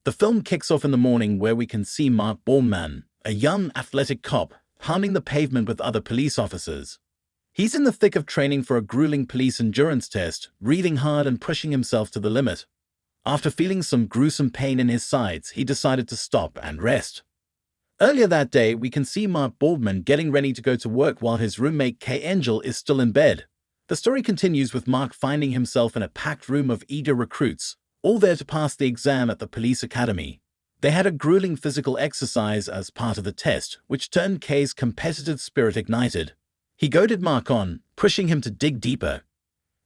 The film kicks off in the morning where we can see Mark Bormann, a young, athletic cop, pounding the pavement with other police officers. He's in the thick of training for a grueling police endurance test, breathing hard and pushing himself to the limit. After feeling some gruesome pain in his sides, he decided to stop and rest. Earlier that day, we can see Mark Bormann getting ready to go to work while his roommate Kay Angel is still in bed. The story continues with Mark finding himself in a packed room of eager recruits, all there to pass the exam at the police academy. They had a grueling physical exercise as part of the test, which turned Kay's competitive spirit ignited. He goaded Mark on, pushing him to dig deeper.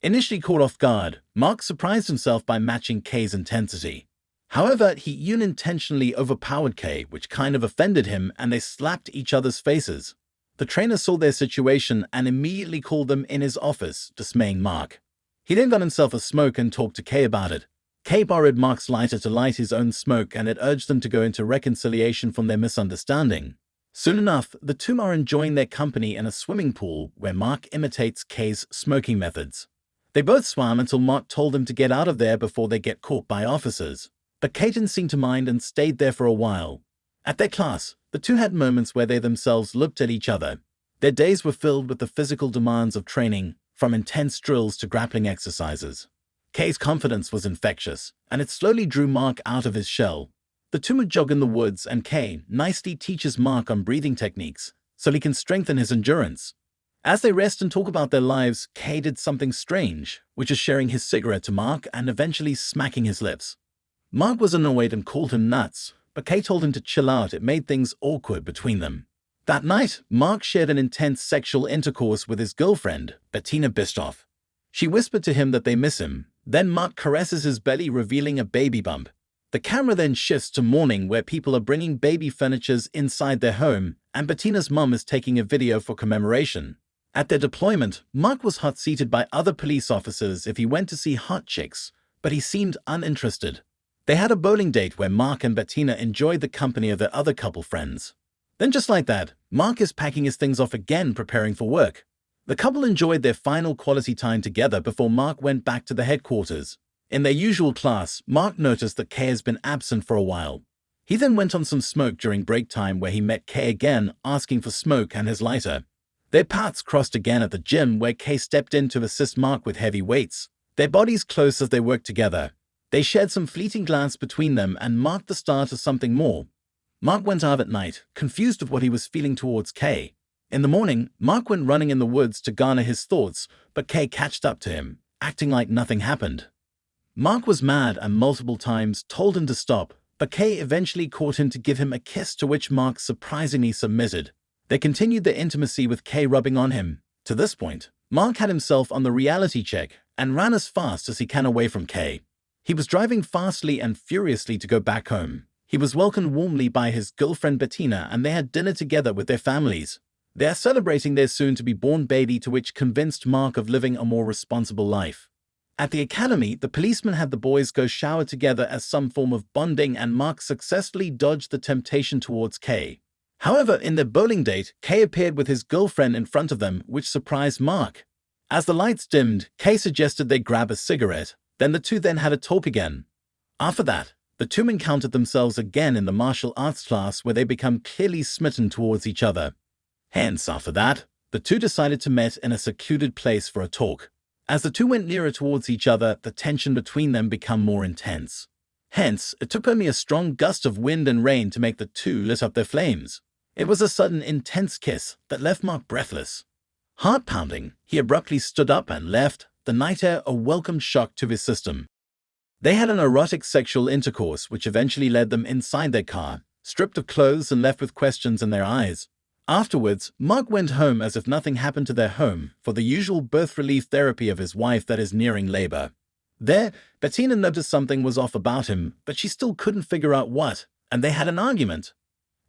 Initially caught off guard, Mark surprised himself by matching Kay's intensity. However, he unintentionally overpowered Kay, which kind of offended him, and they slapped each other's faces. The trainer saw their situation and immediately called them in his office, dismaying Mark. He then got himself a smoke and talked to Kay about it. Kay borrowed Mark's lighter to light his own smoke and had urged them to go into reconciliation from their misunderstanding. Soon enough, the two are enjoying their company in a swimming pool where Mark imitates Kay's smoking methods. They both swam until Mark told them to get out of there before they get caught by officers. But Kay didn't seem to mind and stayed there for a while. At their class, the two had moments where they themselves looked at each other. Their days were filled with the physical demands of training, from intense drills to grappling exercises. Kay's confidence was infectious, and it slowly drew Mark out of his shell. The two would jog in the woods, and Kay nicely teaches Mark on breathing techniques so he can strengthen his endurance. As they rest and talk about their lives, Kay did something strange, which is sharing his cigarette to Mark and eventually smacking his lips. Mark was annoyed and called him nuts, but Kay told him to chill out. It made things awkward between them. That night, Mark shared an intense sexual intercourse with his girlfriend, Bettina Bistoff. She whispered to him that they miss him. Then Mark caresses his belly, revealing a baby bump. The camera then shifts to morning where people are bringing baby furnitures inside their home, and Bettina's mum is taking a video for commemoration. At their deployment, Mark was hot-seated by other police officers if he went to see hot chicks, but he seemed uninterested. They had a bowling date where Mark and Bettina enjoyed the company of their other couple friends. Then just like that, Mark is packing his things off again, preparing for work. The couple enjoyed their final quality time together before Mark went back to the headquarters. In their usual class, Mark noticed that Kay has been absent for a while. He then went on some smoke during break time where he met Kay again, asking for smoke and his lighter. Their paths crossed again at the gym where Kay stepped in to assist Mark with heavy weights. Their bodies close as they worked together. They shared some fleeting glance between them and marked the start of something more. Mark went out at night, confused of what he was feeling towards Kay. In the morning, Mark went running in the woods to garner his thoughts, but Kay catched up to him, acting like nothing happened. Mark was mad and multiple times told him to stop, but Kay eventually caught him to give him a kiss, to which Mark surprisingly submitted. They continued their intimacy with Kay rubbing on him. To this point, Mark had himself on the reality check and ran as fast as he can away from Kay. He was driving fastly and furiously to go back home. He was welcomed warmly by his girlfriend Bettina, and they had dinner together with their families. They are celebrating their soon-to-be-born baby, to which convinced Mark of living a more responsible life. At the academy, the policeman had the boys go shower together as some form of bonding, and Mark successfully dodged the temptation towards Kay. However, in their bowling date, Kay appeared with his girlfriend in front of them, which surprised Mark. As the lights dimmed, Kay suggested they grab a cigarette. Then the two then had a talk again. After that, the two encountered themselves again in the martial arts class where they become clearly smitten towards each other. Hence, after that, the two decided to meet in a secluded place for a talk. As the two went nearer towards each other, the tension between them became more intense. Hence, it took only a strong gust of wind and rain to make the two lit up their flames. It was a sudden, intense kiss that left Mark breathless. Heart-pounding, he abruptly stood up and left, the night air a welcome shock to his system. They had an erotic sexual intercourse which eventually led them inside their car, stripped of clothes and left with questions in their eyes. Afterwards, Mark went home as if nothing happened to their home for the usual birth relief therapy of his wife that is nearing labor. There, Bettina noticed something was off about him, but she still couldn't figure out what, and they had an argument.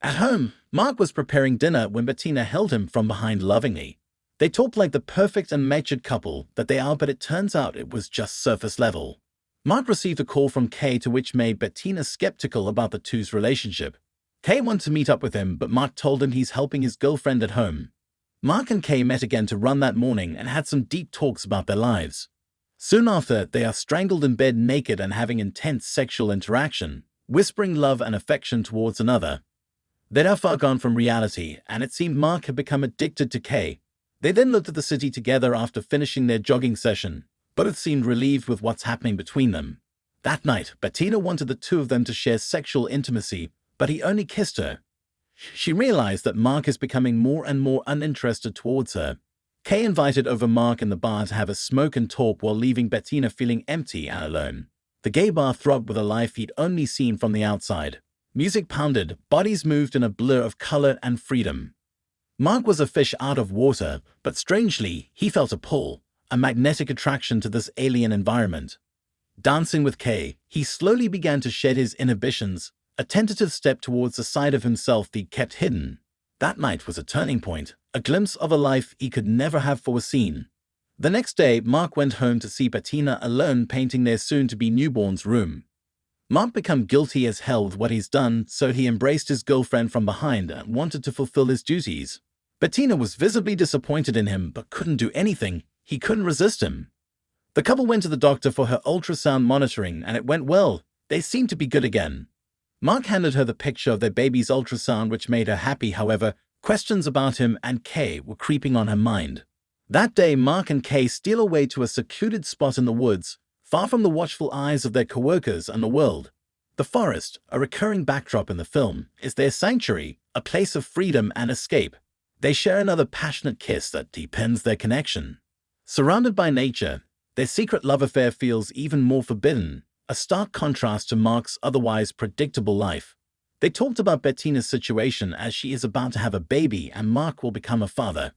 At home, Mark was preparing dinner when Bettina held him from behind lovingly. They talked like the perfect and matured couple that they are, but it turns out it was just surface level. Mark received a call from Kay, to which made Bettina skeptical about the two's relationship. Kay wanted to meet up with him, but Mark told him he's helping his girlfriend at home. Mark and Kay met again to run that morning and had some deep talks about their lives. Soon after, they are strangled in bed naked and having intense sexual interaction. whispering love and affection towards another. They'd are far gone from reality, and it seemed Mark had become addicted to Kay. They then looked at the city together after finishing their jogging session. Both seemed relieved with what's happening between them. That night, Bettina wanted the two of them to share sexual intimacy, but he only kissed her. She realized that Mark is becoming more and more uninterested towards her. Kay invited over Mark in the bar to have a smoke and talk while leaving Bettina feeling empty and alone. The gay bar throbbed with a life he'd only seen from the outside. Music pounded, bodies moved in a blur of color and freedom. Mark was a fish out of water, but strangely, he felt a pull, a magnetic attraction to this alien environment. Dancing with Kay, he slowly began to shed his inhibitions, a tentative step towards the side of himself he'd kept hidden. That night was a turning point, a glimpse of a life he could never have foreseen. The next day, Mark went home to see Bettina alone painting their soon-to-be newborn's room. Mark became guilty as hell with what he's done, so he embraced his girlfriend from behind and wanted to fulfill his duties. Bettina was visibly disappointed in him but couldn't do anything. He couldn't resist him. The couple went to the doctor for her ultrasound monitoring and it went well. They seemed to be good again. Mark handed her the picture of their baby's ultrasound, which made her happy. However, questions about him and Kay were creeping on her mind. That day, Mark and Kay steal away to a secluded spot in the woods, far from the watchful eyes of their coworkers and the world. The forest, a recurring backdrop in the film, is their sanctuary, a place of freedom and escape. They share another passionate kiss that deepens their connection. Surrounded by nature, their secret love affair feels even more forbidden, a stark contrast to Mark's otherwise predictable life. They talked about Bettina's situation as she is about to have a baby and Mark will become a father.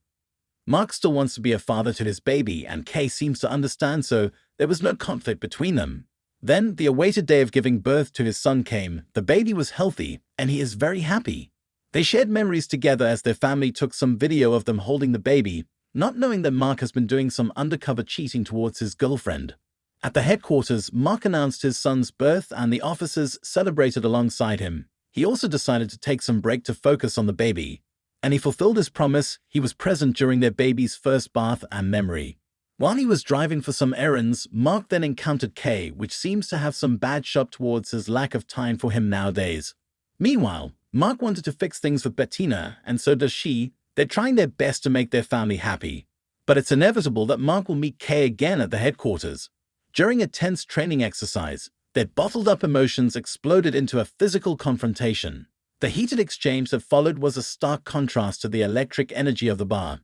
Mark still wants to be a father to his baby and Kay seems to understand, so there was no conflict between them. Then the awaited day of giving birth to his son came. The baby was healthy and he is very happy. They shared memories together as their family took some video of them holding the baby, not knowing that Mark has been doing some undercover cheating towards his girlfriend. At the headquarters, Mark announced his son's birth and the officers celebrated alongside him. He also decided to take some break to focus on the baby. And he fulfilled his promise. He was present during their baby's first bath and memory. While he was driving for some errands, Mark then encountered Kay, which seems to have some bad shop towards his lack of time for him nowadays. Meanwhile, Mark wanted to fix things with Bettina, and so does she. They're trying their best to make their family happy. But it's inevitable that Mark will meet Kay again at the headquarters. During a tense training exercise, their bottled-up emotions exploded into a physical confrontation. The heated exchange that followed was a stark contrast to the electric energy of the bar.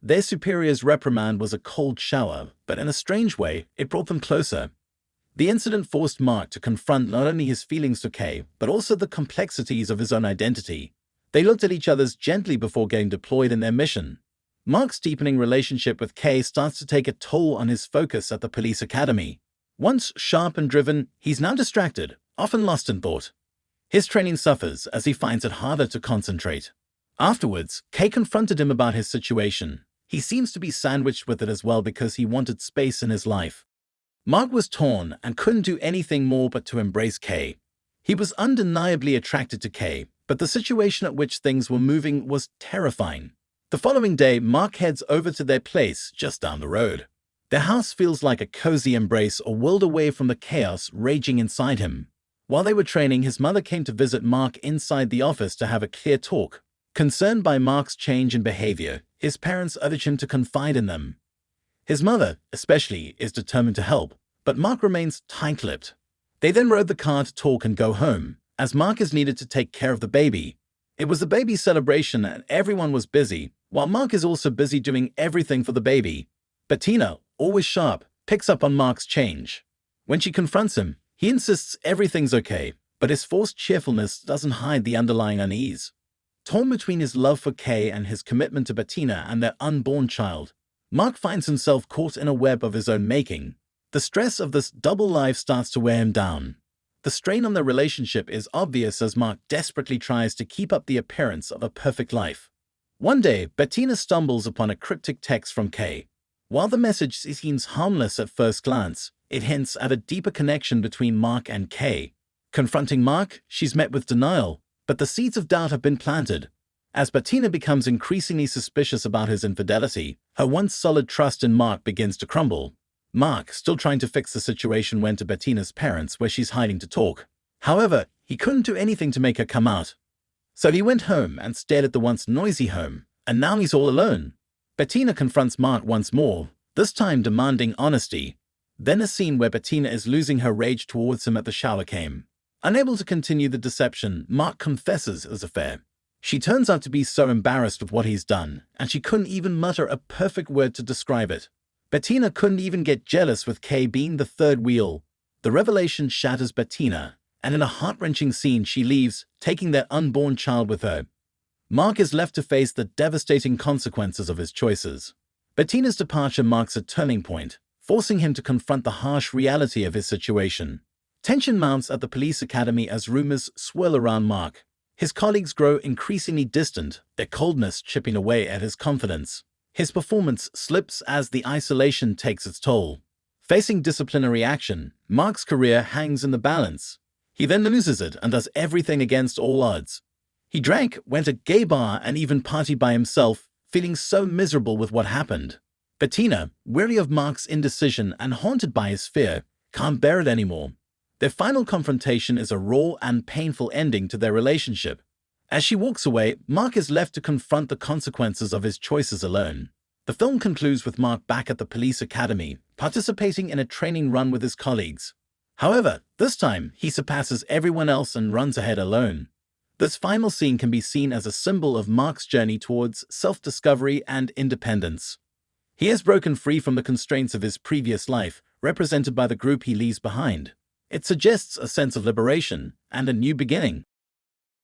Their superior's reprimand was a cold shower, but in a strange way, it brought them closer. The incident forced Mark to confront not only his feelings to Kay, but also the complexities of his own identity. They looked at each other gently before getting deployed in their mission. Mark's deepening relationship with Kay starts to take a toll on his focus at the police academy. Once sharp and driven, he's now distracted, often lost in thought. His training suffers as he finds it harder to concentrate. Afterwards, Kay confronted him about his situation. He seems to be sandwiched with it as well because he wanted space in his life. Mark was torn and couldn't do anything more but to embrace Kay. He was undeniably attracted to Kay, but the situation at which things were moving was terrifying. The following day, Mark heads over to their place just down the road. Their house feels like a cozy embrace, a world away from the chaos raging inside him. While they were training, his mother came to visit Mark inside the office to have a clear talk. Concerned by Mark's change in behavior, his parents urged him to confide in them. His mother, especially, is determined to help, but Mark remains tight-lipped. They then rode the car to talk and go home, as Mark is needed to take care of the baby. It was the baby's celebration and everyone was busy, while Mark is also busy doing everything for the baby. Bettina, always sharp, picks up on Mark's change. When she confronts him, he insists everything's okay, but his forced cheerfulness doesn't hide the underlying unease. Torn between his love for Kay and his commitment to Bettina and their unborn child, Mark finds himself caught in a web of his own making. The stress of this double life starts to wear him down. The strain on their relationship is obvious as Mark desperately tries to keep up the appearance of a perfect life. One day, Bettina stumbles upon a cryptic text from Kay. While the message seems harmless at first glance, it hints at a deeper connection between Mark and Kay. Confronting Mark, she's met with denial, but the seeds of doubt have been planted. As Bettina becomes increasingly suspicious about his infidelity, her once solid trust in Mark begins to crumble. Mark, still trying to fix the situation, went to Bettina's parents where she's hiding to talk. However, He couldn't do anything to make her come out. So he went home and stared at the once noisy home, and now he's all alone. Bettina confronts Mark once more, this time demanding honesty. Then a scene where Bettina is losing her rage towards him at the shower came. Unable to continue the deception, Mark confesses his affair. She turns out to be so embarrassed with what he's done, and she couldn't even mutter a perfect word to describe it. Bettina couldn't even get jealous with Kay being the third wheel. The revelation shatters Bettina, and in a heart-wrenching scene she leaves, taking their unborn child with her. Mark is left to face the devastating consequences of his choices. Bettina's departure marks a turning point, forcing him to confront the harsh reality of his situation. Tension mounts at the police academy as rumors swirl around Mark. His colleagues grow increasingly distant, their coldness chipping away at his confidence. His performance slips as the isolation takes its toll. Facing disciplinary action, Mark's career hangs in the balance. He then loses it and does everything against all odds. He drank, went to a gay bar, and even partied by himself, feeling so miserable with what happened. Bettina, weary of Mark's indecision and haunted by his fear, can't bear it anymore. Their final confrontation is a raw and painful ending to their relationship. As she walks away, Mark is left to confront the consequences of his choices alone. The film concludes with Mark back at the police academy, participating in a training run with his colleagues. However, this time, he surpasses everyone else and runs ahead alone. This final scene can be seen as a symbol of Mark's journey towards self-discovery and independence. He has broken free from the constraints of his previous life, represented by the group he leaves behind. It suggests a sense of liberation and a new beginning.